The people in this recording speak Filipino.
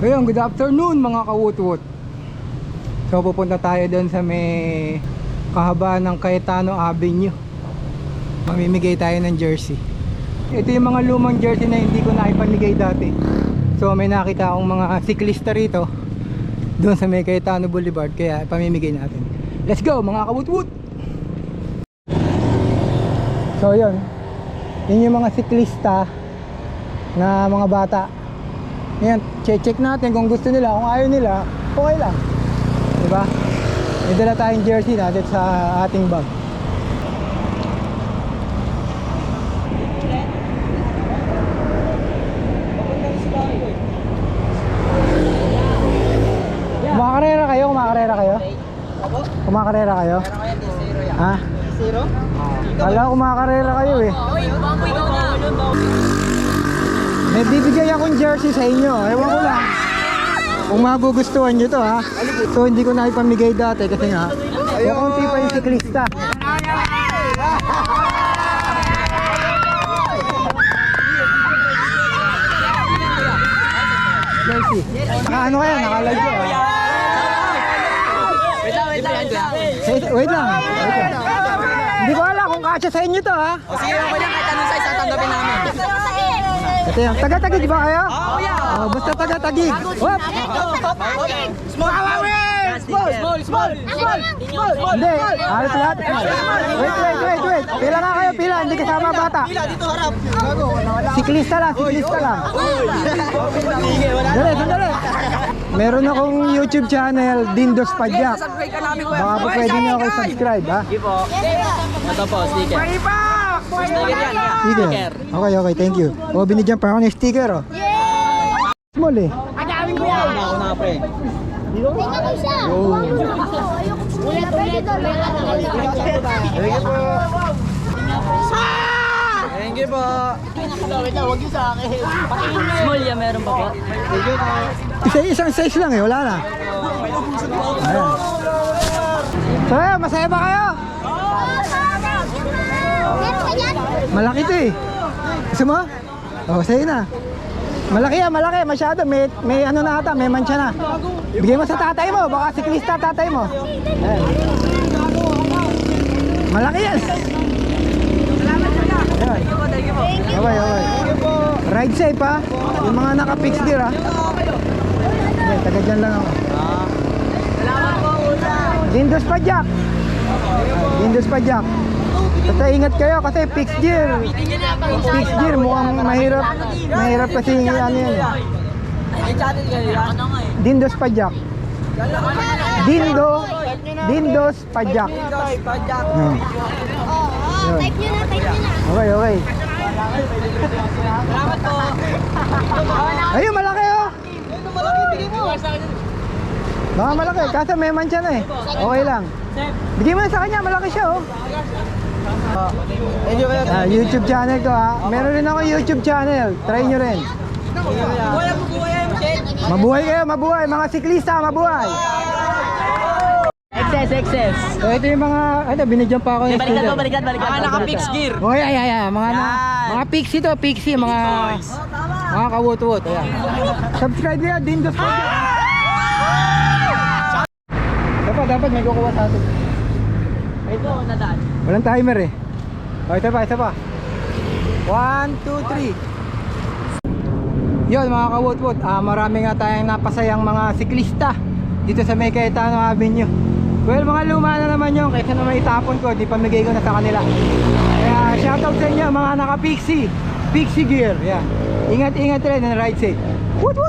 Ayun, good afternoon mga kawutwot. So pupunta tayo doon sa may kahabaan ng Cayetano Avenue. Mamimigay tayo ng jersey. Ito yung mga lumang jersey na hindi ko naipamigay dati. So may nakita akong mga siklista rito doon sa may Cayetano Boulevard, kaya pamimigay natin. Let's go mga kawutwot. So yun, yun yung mga siklista na mga bata. Yan, check natin kung gusto nila. Kung ayaw nila, okay lang, diba? May dala tayong jersey natin sa ating bag. Kumakarera kayo? Kumakarera kayo? Kumakarera kayo? Ha? Kala ko kumakarera kayo eh. May bibigay akong jersey sa inyo. Ewan ko lang kung magugustuhan nyo to, ha. So hindi ko na ipamigay dati kasi nga kaunti pa yung siklista. Jersey. Ano kaya? Nakalive ko, ha. Wait lang. Hindi ko alam kung kasya sa inyo to, ha. O sige, okay lang, kahit anong size tatanggapin namin. Ito yan. Taga-tagig ba kayo? Oh, yeah. Oh, basta taga-tagig. Hop! Small. Hindi, halos lahat. Wait. Pila nga kayo, pila. Hindi kasama bata. Dito harap. Siklista lang. Sandali. Meron akong YouTube channel, Dindos Padyak. Subscribe ka namin, kuya. Baka po pwede nyo ako subscribe, ha? Sige po. Ito po, sticker. Sticker yan. Sticker. Okay, thank you. O, binigyan pa ako ng sticker, oh. Small eh. Ako na, pre. Thank you po. Small yan, meron pa po. Isang size lang eh, wala na. Ayan. So, masaya ba kayo? Malaki to eh. Gusto mo? Oh, sa'yo na. Malaki, masyado. May ano na ata, may mancha na. Bigay mo sa tatay mo, baka siklista tatay mo. Ayan. Malaki yan. Ayan. Okay. Ride safe, ha. Yung mga naka-fix gear, ha. Okay, taga dyan lang ako. Dindos Padyak. Basta ingat kayo kasi fixed gear mukhang mahirap kasi ano yan. Dindos Padyak. Dindos Padyak. Type nyo na. Okay. Salamat po. Ayun, malaki, oh. Baka malaki, kasi may mancha na eh. Okay lang. Bigyan mo na sa kanya, malaki siya, oh. YouTube channel ko, ha. Meron rin ako YouTube channel. Try nyo rin. Mabuhay. Mga siklista, mabuhay. Excess. So, ito yung mga, binigyan pa ako ng student. Balikan. Mga naka-fix gear. Oh, yeah. Mga pixie to, mga kawutwot. Ayan. Subscribe nyo, Dindos Padyak. Dapat may kukuha sa atin. Ito, nadaan. Walang timer eh. O, isa pa. 1, 2, 3. Yun mga kawutwot, marami nga tayong napasayang mga siklista dito sa may Cayetano Avenue. Well, mga luma na naman yun, kaysa naman itapon ko, di pamigay ko na sa kanila. Kaya shoutout sa inyo mga naka-pixie gear. Yan. Ingat rin and ride safe. Woot!